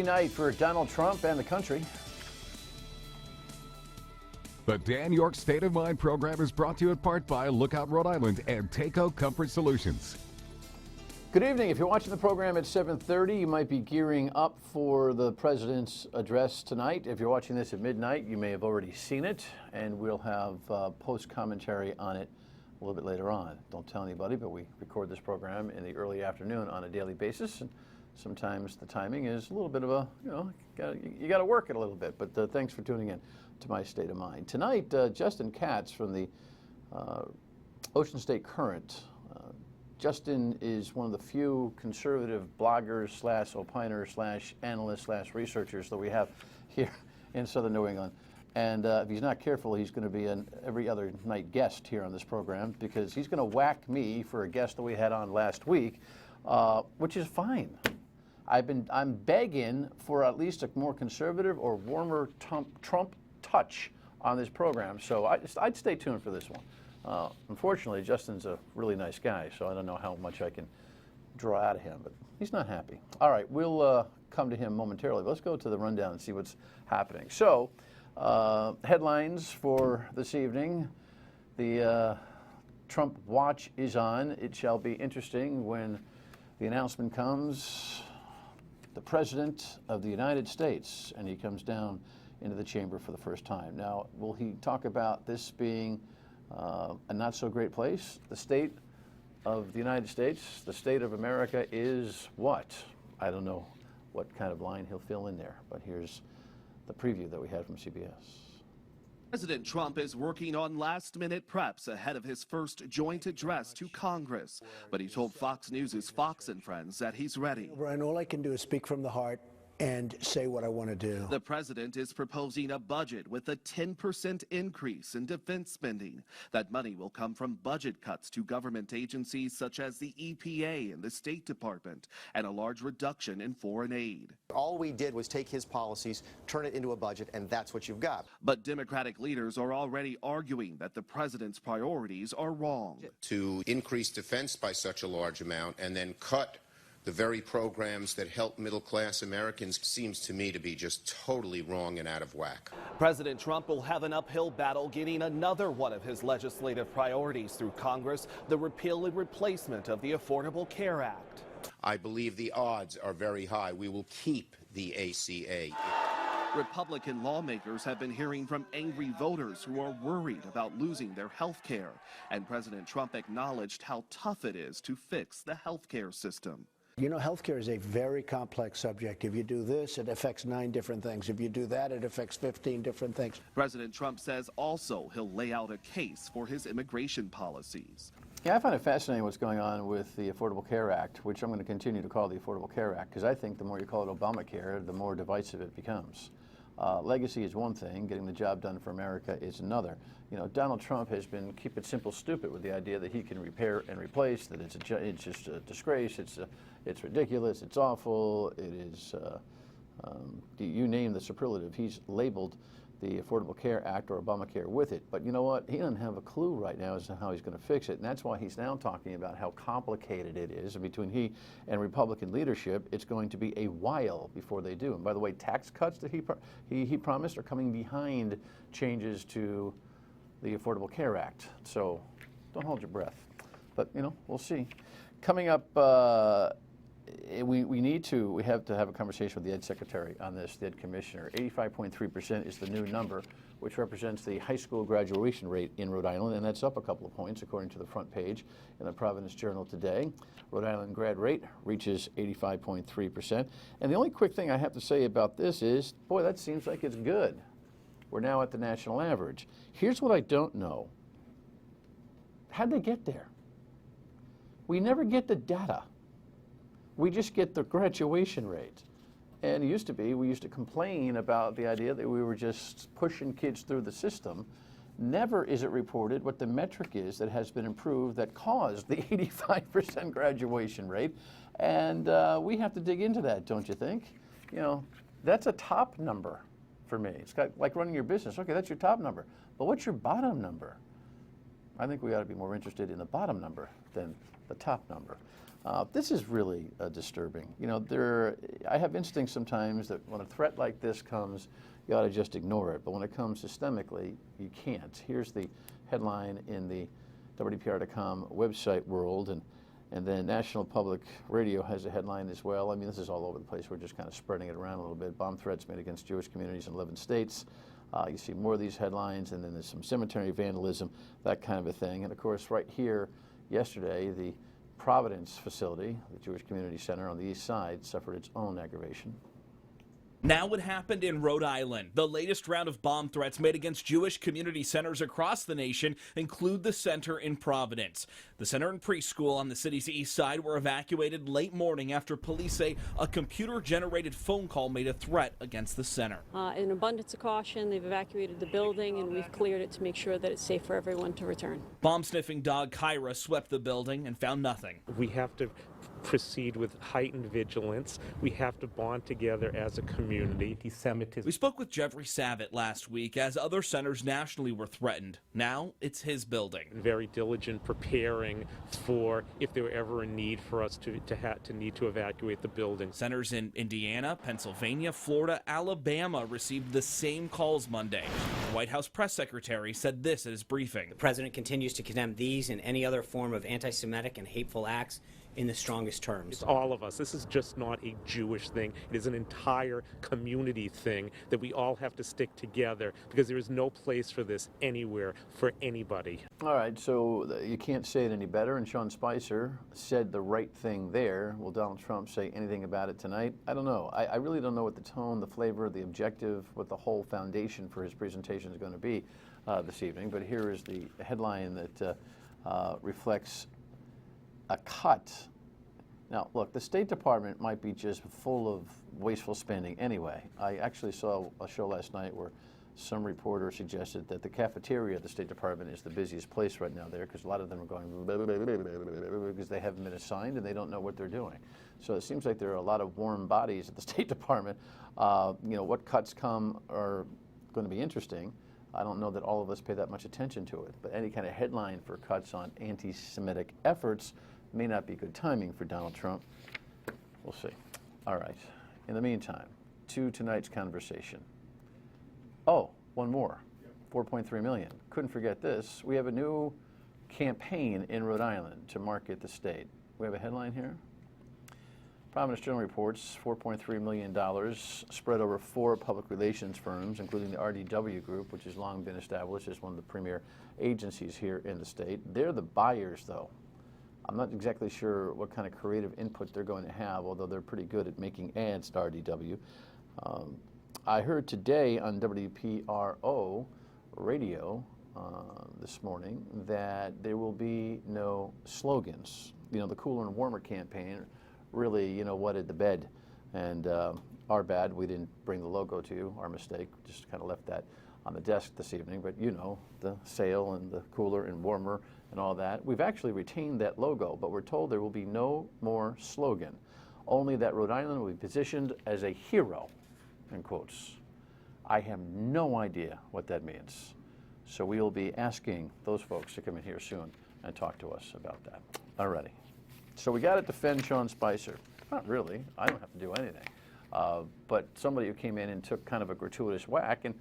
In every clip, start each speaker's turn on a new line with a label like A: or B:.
A: Night for Donald Trump and the country.
B: The Dan York State of Mind program is brought to you in part by Lookout Rhode Island and Takeo Comfort Solutions.
A: Good evening. If you're watching the program at 7:30, you might be gearing up for the president's address tonight. If you're watching this at midnight, you may have already seen it, and we'll have post commentary on it a little bit later on. Don't tell anybody, but we record this program in the early afternoon on a daily basis. And sometimes the timing is a little bit of a, you got to work it a little bit. But thanks for tuning in to my State of Mind. Tonight, Justin Katz from the Ocean State Current. Justin is one of the few conservative bloggers / opiners / analysts / researchers that we have here in Southern New England. And if he's not careful, he's going to be an every other night guest here on this program, because he's going to whack me for a guest that we had on last week, which is fine. I'm begging for at least a more conservative or warmer Trump touch on this program, so I'd stay tuned for this one. Unfortunately, Justin's a really nice guy, so I don't know how much I can draw out of him, but he's not happy. All right, we'll come to him momentarily. Let's go to the rundown and see what's happening. So, headlines for this evening. The Trump watch is on. It shall be interesting when the announcement comes. The President of the United States, and he comes down into the chamber for the first time. Now, will he talk about this being a not so great place? The state of the United States, the state of America is what? I don't know what kind of line he'll fill in there, but here's the preview that we had from CBS.
C: President Trump is working on last-minute preps ahead of his first joint address to Congress, but he told Fox News' Fox and Friends that he's ready.
D: Brian, all I can do is speak from the heart and say what I want to do.
C: The president is proposing a budget with a 10% increase in defense spending. That money will come from budget cuts to government agencies such as the EPA and the State Department, and a large reduction in foreign aid.
E: All we did was take his policies, turn it into a budget, and that's what you've got.
C: But Democratic leaders are already arguing that the president's priorities are wrong.
F: To increase defense by such a large amount and then cut the very programs that help middle-class Americans seems to me to be just totally wrong and out of whack.
C: President Trump will have an uphill battle getting another one of his legislative priorities through Congress, the repeal and replacement of the Affordable Care Act.
F: I believe the odds are very high. We will keep the ACA.
C: Republican lawmakers have been hearing from angry voters who are worried about losing their health care, and President Trump acknowledged how tough it is to fix the health care system.
D: You know, healthcare is a very complex subject. If you do this, it affects 9 different things. If you do that, it affects 15 different things.
C: President Trump says also he'll lay out a case for his immigration policies.
A: Yeah, I find it fascinating what's going on with the Affordable Care Act, which I'm going to continue to call the Affordable Care Act, because I think the more you call it Obamacare, the more divisive it becomes. Legacy is one thing, getting the job done for America is another. You know, Donald Trump has been keep it simple stupid with the idea that he can repair and replace, that it's just a disgrace, it's ridiculous, it's awful, it is, you name the superlative, he's labeled the Affordable Care Act or Obamacare with it. But you know what? He doesn't have a clue right now as to how he's going to fix it. And that's why he's now talking about how complicated it is. And between he and Republican leadership, it's going to be a while before they do. And by the way, tax cuts that he promised are coming behind changes to the Affordable Care Act. So don't hold your breath. But, you know, we'll see. Coming up, we have to have a conversation with the Ed Secretary on this, the Ed Commissioner. 85.3% is the new number, which represents the high school graduation rate in Rhode Island, and that's up a couple of points according to the front page in the Providence Journal today. Rhode Island grad rate reaches 85.3%. And the only quick thing I have to say about this is, boy, that seems like it's good. We're now at the national average. Here's what I don't know. How'd they get there? We never get the data. We just get the graduation rate. And it used to be, we used to complain about the idea that we were just pushing kids through the system. Never is it reported what the metric is that has been improved that caused the 85% graduation rate. And we have to dig into that, don't you think? You know, that's a top number for me. It's like running your business. Okay, that's your top number. But what's your bottom number? I think we ought to be more interested in the bottom number than the top number. This is really disturbing. You know, I have instincts sometimes that when a threat like this comes, you ought to just ignore it. But when it comes systemically, you can't. Here's the headline in the WPR.com website world, and then National Public Radio has a headline as well. I mean, this is all over the place. We're just kind of spreading it around a little bit. Bomb threats made against Jewish communities in 11 states. You see more of these headlines, and then there's some cemetery vandalism, that kind of a thing. And of course, right here yesterday, the Providence facility, the Jewish Community Center on the east side, suffered its own aggravation.
G: Now it happened in Rhode Island. The latest round of bomb threats made against Jewish community centers across the nation include the center in Providence. The center and preschool on the city's east side were evacuated late morning after police say a computer-generated phone call made a threat against the center.
H: In abundance of caution, they've evacuated the building and we've cleared it to make sure that it's safe for everyone to return.
G: Bomb-sniffing dog Kyra swept the building and found nothing.
I: We have to proceed with heightened vigilance. We have to bond together as a community. Anti-Semitism.
G: We spoke with Jeffrey Savitt last week as other centers nationally were threatened. Now it's his building.
I: Very diligent preparing for if there were ever a need for us to need to evacuate the building.
G: Centers in Indiana, Pennsylvania, Florida, Alabama received the same calls Monday. The White House press secretary said this at his briefing.
J: The president continues to condemn these and any other form of anti-Semitic and hateful acts in the strongest terms.
I: It's all of us. This is just not a Jewish thing. It is an entire community thing that we all have to stick together because there is no place for this anywhere for anybody.
A: All right, so you can't say it any better, and Sean Spicer said the right thing there. Will Donald Trump say anything about it tonight? I don't know. I really don't know what the tone, the flavor, the objective, what the whole foundation for his presentation is going to be this evening, but here is the headline that reflects a cut. Now, look, the State Department might be just full of wasteful spending anyway. I actually saw a show last night where some reporter suggested that the cafeteria at the State Department is the busiest place right now there because a lot of them are going because they haven't been assigned and they don't know what they're doing. So it seems like there are a lot of warm bodies at the State Department. You know, what cuts come are going to be interesting. I don't know that all of us pay that much attention to it, but any kind of headline for cuts on anti-Semitic efforts may not be good timing for Donald Trump. We'll see. All right. In the meantime, to tonight's conversation. Oh, one more. 4.3 million. Couldn't forget this. We have a new campaign in Rhode Island to market the state. We have a headline here. Providence Journal reports $4.3 million spread over 4 public relations firms, including the RDW Group, which has long been established as one of the premier agencies here in the state. They're the buyers, though. I'm not exactly sure what kind of creative input they're going to have, although they're pretty good at making ads to RDW. I heard today on WPRO radio this morning that there will be no slogans. You know, the Cooler and Warmer campaign really, you know, wetted the bed. And our bad, we didn't bring the logo to you, our mistake, just kind of left that on the desk this evening. But you know, the sale and the Cooler and Warmer and all that. We've actually retained that logo, but we're told there will be no more slogan. Only that Rhode Island will be positioned as a hero, in quotes. I have no idea what that means. So we will be asking those folks to come in here soon and talk to us about that. Alrighty. So we got to defend Sean Spicer. Not really. I don't have to do anything. But somebody who came in and took kind of a gratuitous whack, and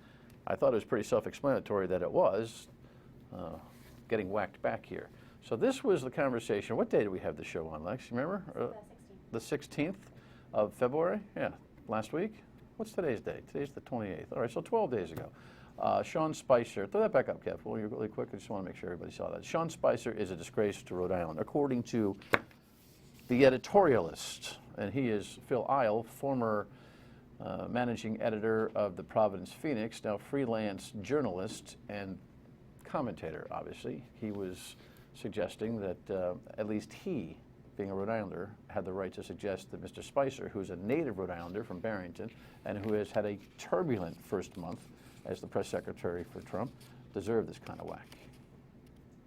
A: I thought it was pretty self-explanatory that it was, getting whacked back here. So this was the conversation. What day did we have the show on, Lex? You remember? The 16th of February? Yeah, last week? What's today's date? Today's the 28th. All right, so 12 days ago. Sean Spicer, throw that back up, Kev, will you, really quick? I just want to make sure everybody saw that. Sean Spicer is a disgrace to Rhode Island, according to the editorialist, and he is Phil Eil, former managing editor of the Providence Phoenix, now freelance journalist and commentator, obviously. He was suggesting that at least he, being a Rhode Islander, had the right to suggest that Mr. Spicer, who's a native Rhode Islander from Barrington and who has had a turbulent first month as the press secretary for Trump, deserved this kind of whack.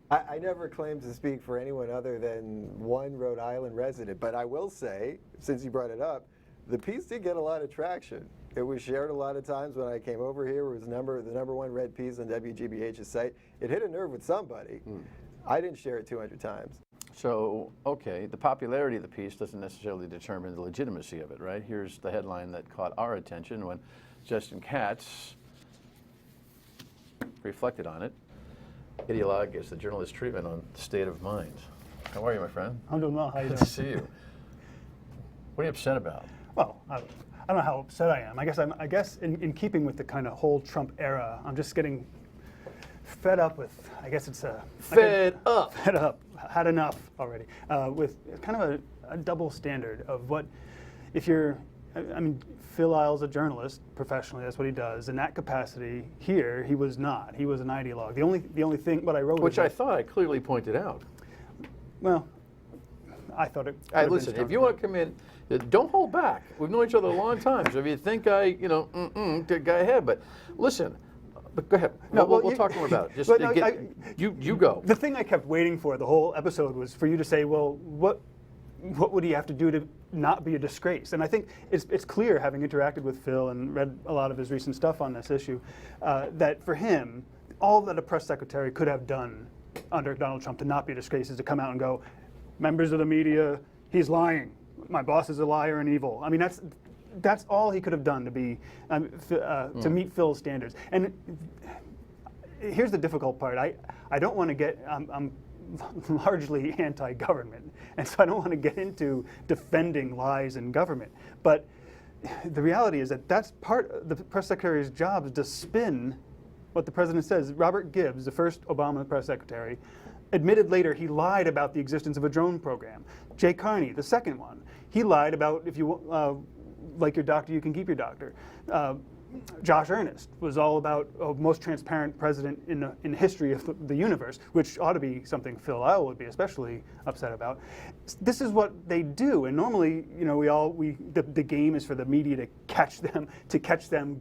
K: I never claimed to speak for anyone other than one Rhode Island resident, but I will say, since you brought it up, the piece did get a lot of traction. It was shared a lot of times when I came over here. It was the number one read piece on WGBH's site. It hit a nerve with somebody. I didn't share it 200 times.
A: So, okay, the popularity of the piece doesn't necessarily determine the legitimacy of it, right? Here's the headline that caught our attention when Justin Katz reflected on it. Ideologue is the journalist treatment on state of mind. How are you, my friend?
L: I'm doing well. How you
A: Good
L: doing?
A: to see you. What are you upset about?
L: Well, I don't know how upset I am. I guess in keeping with the kind of whole Trump era, I'm just getting fed up with. I guess it's a
A: Fed up.
L: Fed up. Had enough already. With kind of a double standard of what, if you're. I mean, Phil Eil's a journalist professionally. That's what he does. In that capacity, here he was not. He was an ideologue. The only thing what I wrote,
A: Which I thought I clearly pointed out.
L: Well, I thought it.
A: All right, listen, if you want to come in, don't hold back. We've known each other a long time, so if you think go ahead. But listen, but go ahead. No, we'll talk more about it. Just
L: no,
A: you go.
L: The thing I kept waiting for the whole episode was for you to say, well, what would he have to do to not be a disgrace? And I think it's clear, having interacted with Phil and read a lot of his recent stuff on this issue, that for him, all that a press secretary could have done under Donald Trump to not be a disgrace is to come out and go, members of the media, he's lying. My boss is a liar and evil. I mean, that's all he could have done to be to meet Phil's standards. And here's the difficult part. I don't want to get. I'm largely anti-government, and so I don't want to get into defending lies in government. But the reality is that that's part of the press secretary's job, is to spin what the president says. Robert Gibbs, the first Obama press secretary, admitted later he lied about the existence of a drone program. Jay Carney, the second one, he lied about if you like your doctor, you can keep your doctor. Josh Earnest was all about most transparent president in the history of the universe, which ought to be something Phil Eil would be especially upset about. This is what they do, and normally, the game is for the media to catch them,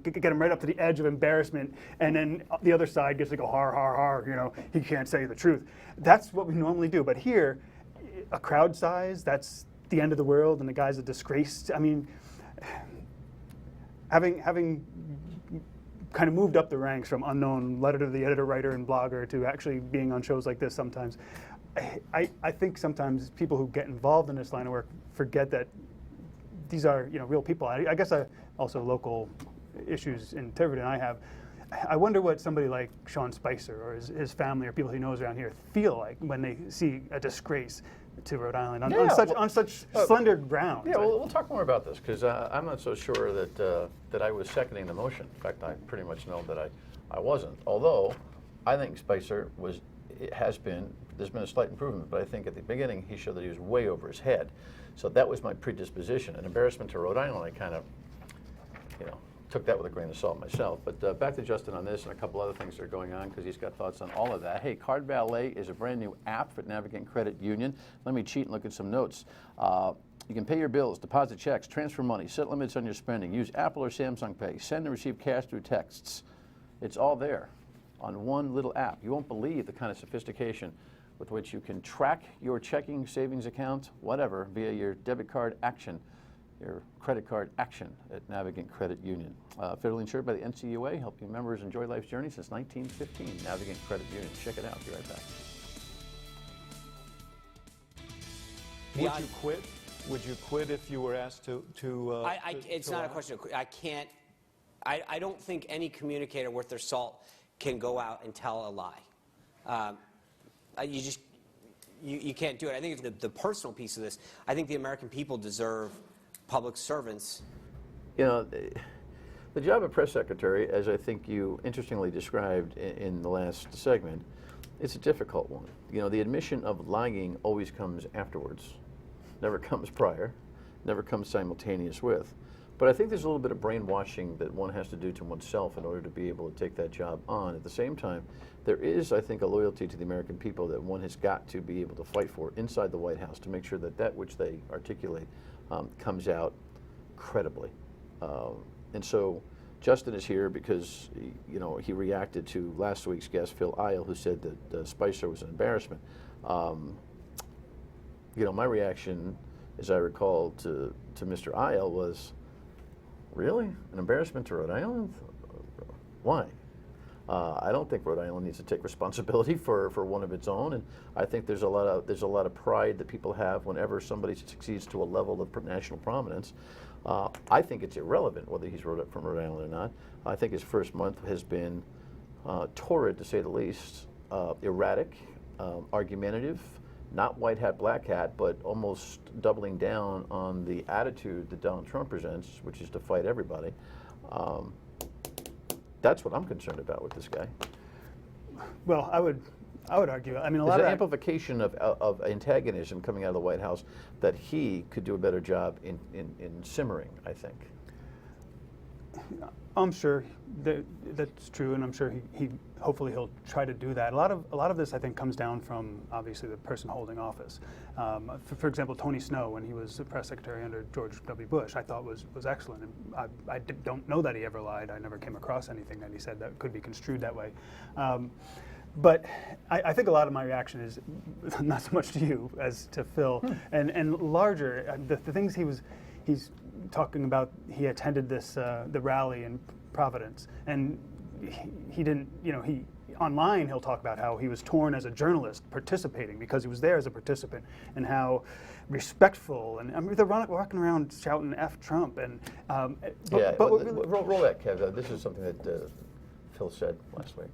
L: get them right up to the edge of embarrassment, and then the other side gets to go har har har. He can't say the truth. That's what we normally do, but here, a crowd size, that's the end of the world, and the guy's a disgrace. I mean, having kind of moved up the ranks from unknown letter to the editor, writer, and blogger to actually being on shows like this sometimes, I think sometimes people who get involved in this line of work forget that these are real people. I guess also local issues in Tiverton I have. I wonder what somebody like Sean Spicer or his family or people he knows around here feel like when they see a disgrace to Rhode Island on such slender ground.
A: Yeah, well, we'll talk more about this because I'm not so sure that I was seconding the motion. In fact, I pretty much know that I wasn't. Although I think Spicer there's been a slight improvement, but I think at the beginning he showed that he was way over his head. So that was my predisposition. An embarrassment to Rhode Island, I kind of, took that with a grain of salt myself. But back to Justin on this and a couple other things that are going on because he's got thoughts on all of that. Hey, Card Valet is a brand new app for Navigant Credit Union. Let me cheat and look at some notes. You can pay your bills, deposit checks, transfer money, set limits on your spending, use Apple or Samsung Pay, send and receive cash through texts. It's all there on one little app. You won't believe the kind of sophistication with which you can track your checking, savings account, whatever, via your debit card action, your credit card action at Navigant Credit Union. Federally insured by the NCUA, helping members enjoy life's journey since 1915. Navigant Credit Union. Check it out. Be right back.
M: Would you quit? Would you quit if you were asked to?
J: It's not a question of quit. I can't. I don't think any communicator worth their salt can go out and tell a lie. You can't do it. I think it's the personal piece of this. I think the American people deserve public servants.
A: The job of press secretary, as I think you interestingly described in the last segment, it's a difficult one. The admission of lying always comes afterwards, never comes prior, never comes simultaneous with. But I think there's a little bit of brainwashing that one has to do to oneself in order to be able to take that job on. At the same time, there is, I think, a loyalty to the American people that one has got to be able to fight for inside the White House to make sure that which they articulate comes out credibly. And so Justin is here because he reacted to last week's guest, Phil Eil, who said that Spicer was an embarrassment. My reaction, as I recall, to Mr. Eil was, really? An embarrassment to Rhode Island? Why? I don't think Rhode Island needs to take responsibility for one of its own, and I think there's a lot of pride that people have whenever somebody succeeds to a level of national prominence. I think it's irrelevant whether he's from Rhode Island or not. I think his first month has been torrid, to say the least, erratic, argumentative, not white hat, black hat, but almost doubling down on the attitude that Donald Trump presents, which is to fight everybody. That's what I'm concerned about with this guy.
L: Well, I would argue. I mean,
A: There's an amplification of antagonism coming out of the White House that he could do a better job in simmering, I think.
L: I'm sure that's true, and I'm sure he hopefully he'll try to do that. A lot of this, I think, comes down from obviously the person holding office. For example, Tony Snow, when he was the press secretary under George W. Bush, I thought was excellent. And I don't know that he ever lied. I never came across anything that he said that could be construed that way. But I think a lot of my reaction is not so much to you as to Phil, and larger the things he's talking about. He attended the rally in Providence, and he didn't. He online he'll talk about how he was torn as a journalist participating because he was there as a participant, and how respectful. And I mean, they're walking around shouting "F Trump." And
A: roll that, Kev. This is something that Phil said last week.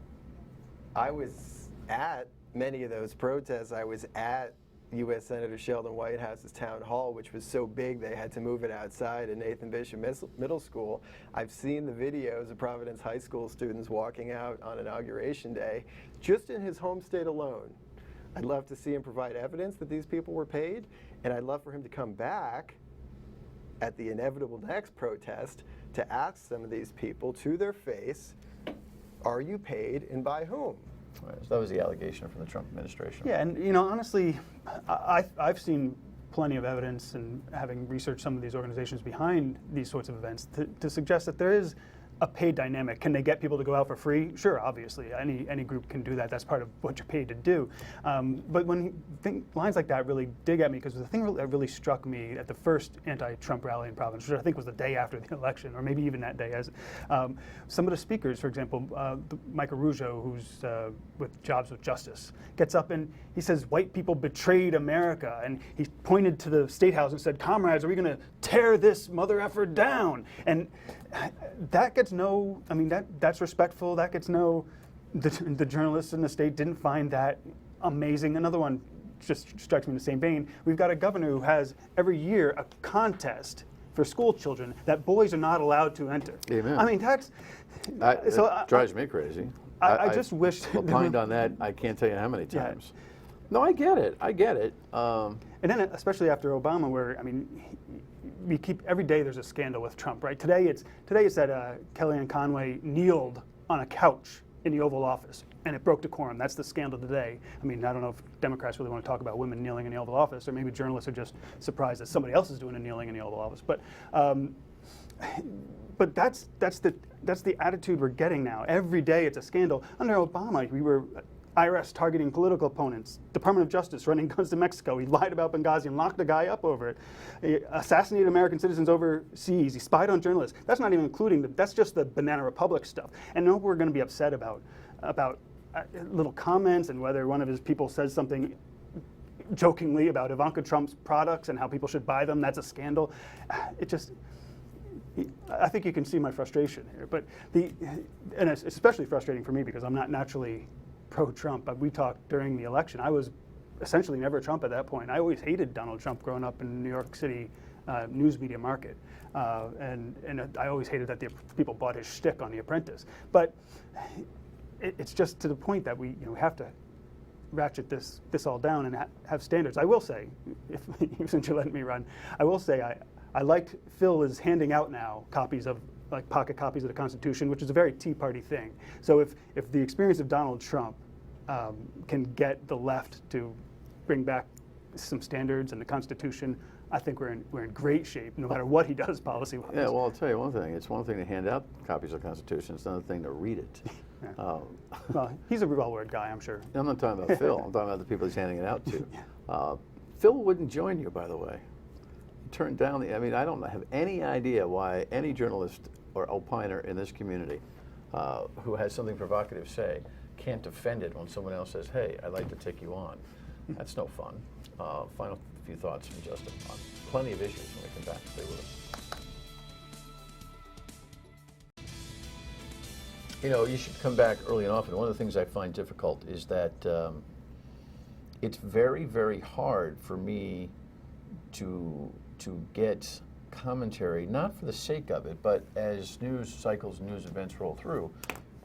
K: I was at many of those protests. I was at U.S. Senator Sheldon Whitehouse's town hall, which was so big they had to move it outside at Nathan Bishop Middle School. I've seen the videos of Providence High School students walking out on Inauguration Day, just in his home state alone. I'd love to see him provide evidence that these people were paid, and I'd love for him to come back at the inevitable next protest to ask some of these people to their face, are you paid and by whom?
A: Right, so that was the allegation from the Trump administration.
L: Yeah, and honestly, I've seen plenty of evidence, and having researched some of these organizations behind these sorts of events, to suggest that there is a paid dynamic. Can they get people to go out for free? Sure, obviously. Any group can do that. That's part of what you're paid to do. But when lines like that really dig at me, because the thing that really struck me at the first anti-Trump rally in Providence, which I think was the day after the election, or maybe even that day, as some of the speakers, for example, Mike Araujo, who's with Jobs with Justice, gets up and he says, white people betrayed America. And he pointed to the State House and said, comrades, are we going to tear this mother effer down? And that gets that's respectful. That gets the journalists in the state didn't find that amazing. Another one just strikes me in the same vein. We've got a governor who has every year a contest for school children that boys are not allowed to enter.
A: Amen.
L: I mean,
A: it drives me crazy.
L: I just wish
A: opined on that. I can't tell you how many times. Yeah. No, I get it.
L: And then, especially after Obama, where we keep every day there's a scandal with Trump, right? Today it's that Kellyanne Conway kneeled on a couch in the Oval Office, and it broke decorum. That's the scandal today. I mean, I don't know if Democrats really want to talk about women kneeling in the Oval Office, or maybe journalists are just surprised that somebody else is doing a kneeling in the Oval Office. But that's the attitude we're getting now. Every day it's a scandal. Under Obama, we were IRS targeting political opponents, Department of Justice running guns to Mexico. He lied about Benghazi and locked a guy up over it. He assassinated American citizens overseas. He spied on journalists. That's not even including that's just the Banana Republic stuff. And now we're going to be upset about little comments and whether one of his people says something jokingly about Ivanka Trump's products and how people should buy them. That's a scandal. I think you can see my frustration here. But and it's especially frustrating for me because I'm not naturally pro-Trump, but we talked during the election. I was essentially never Trump at that point. I always hated Donald Trump growing up in the New York City news media market, and I always hated that the people bought his shtick on The Apprentice. But it's just to the point that we have to ratchet this all down and have standards. I will say, since you're letting me run, I will say I liked Phil is handing out now copies of pocket copies of the Constitution, which is a very Tea Party thing. So if the experience of Donald Trump can get the left to bring back some standards and the Constitution, I think we're in great shape, no matter what he does policy-wise.
A: Yeah, well, I'll tell you one thing. It's one thing to hand out copies of the Constitution. It's another thing to read it.
L: Yeah. Well, he's a well-word guy, I'm sure.
A: I'm not talking about Phil. I'm talking about the people he's handing it out to. Phil wouldn't join you, by the way. He turned down I don't have any idea why any journalist or opiner in this community who has something provocative to say can't defend it when someone else says, hey, I'd like to take you on. That's no fun. Final few thoughts from Justin on plenty of issues when we come back. Stay with us. You know, you should come back early and often. One of the things I find difficult is that it's very, very hard for me to get commentary, not for the sake of it, but as news cycles and news events roll through,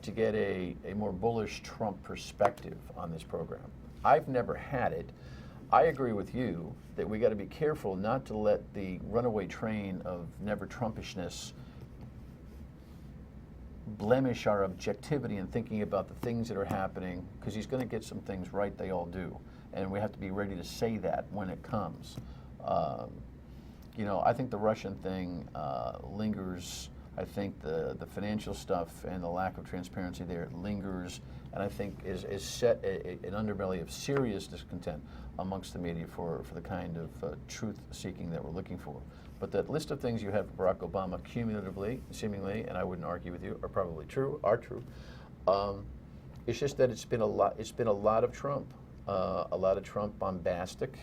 A: to get a more bullish Trump perspective on this program. I've never had it. I agree with you that we got to be careful not to let the runaway train of never Trumpishness blemish our objectivity in thinking about the things that are happening, because he's going to get some things right, they all do. And we have to be ready to say that when it comes. You know, I think the Russian thing lingers. I think the financial stuff and the lack of transparency there lingers, and I think is set an underbelly of serious discontent amongst the media for the kind of truth-seeking that we're looking for. But that list of things you have for Barack Obama cumulatively, seemingly, and I wouldn't argue with you, are probably true, are true. It's just that it's been a lot of Trump, bombastic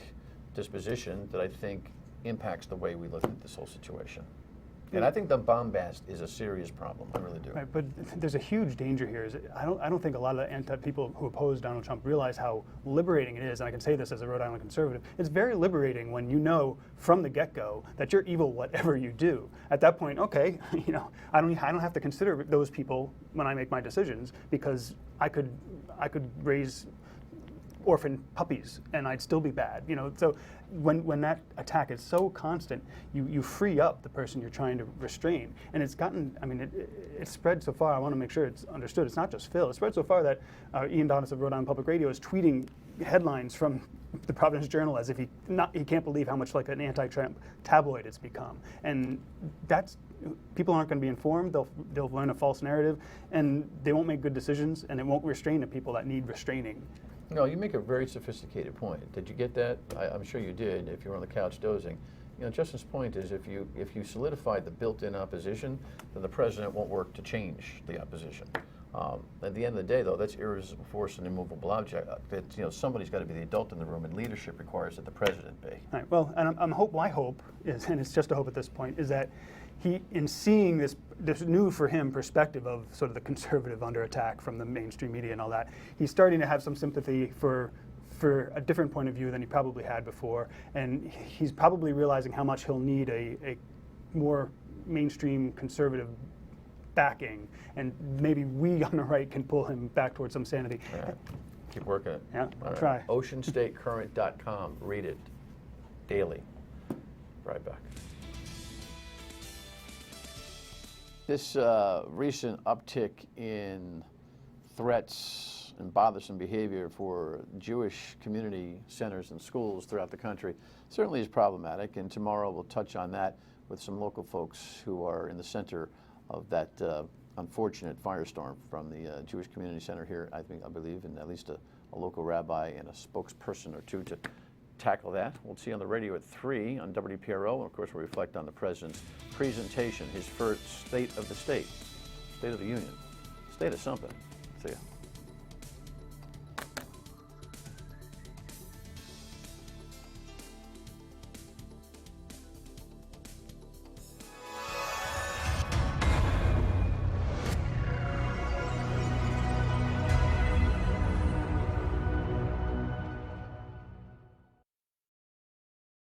A: disposition that I think impacts the way we look at this whole situation. And I think the bombast is a serious problem. I really do.
L: Right, but there's a huge danger here. I don't think a lot of the people who oppose Donald Trump realize how liberating it is. And I can say this as a Rhode Island conservative. It's very liberating when you know from the get-go that you're evil whatever you do. At that point, okay, you know, I don't have to consider those people when I make my decisions, because I could raise orphan puppies and I'd still be bad, you know. So when that attack is so constant, you free up the person you're trying to restrain. And it's gotten, I mean, it's spread so far. I want to make sure it's understood. It's not just Phil. It's spread so far that Ian Donis of Rhode Island Public Radio is tweeting headlines from the Providence Journal as if he can't believe how much like an anti-Trump tabloid it's become. And that's, people aren't going to be informed. They'll learn a false narrative, and they won't make good decisions, and it won't restrain the people that need restraining.
A: No, you make a very sophisticated point. Did you get that? I'm sure you did if you were on the couch dozing. You know, Justin's point is if you solidify the built-in opposition, then the president won't work to change the opposition. At the end of the day, though, that's irresistible force and immovable object. That, you know, somebody's got to be the adult in the room, and leadership requires that the president be.
L: All right. Well, and my hope is, and it's just a hope at this point, is that he, in seeing this new for him perspective of sort of the conservative under attack from the mainstream media and all that, he's starting to have some sympathy for a different point of view than he probably had before, and he's probably realizing how much he'll need a more mainstream conservative backing, and maybe we on the right can pull him back towards some sanity.
A: Right. Keep working it.
L: Yeah, I'll try.
A: OceanStateCurrent.com. Read it daily. Right back. This recent uptick in threats and bothersome behavior for Jewish community centers and schools throughout the country certainly is problematic, and tomorrow we'll touch on that with some local folks who are in the center of that unfortunate firestorm from the Jewish Community Center here, I believe, and at least a local rabbi and a spokesperson or two to tackle that. We'll see you on the radio at 3 on WPRO, and of course we'll reflect on the president's presentation, his first State of the State, State of the Union, State of something.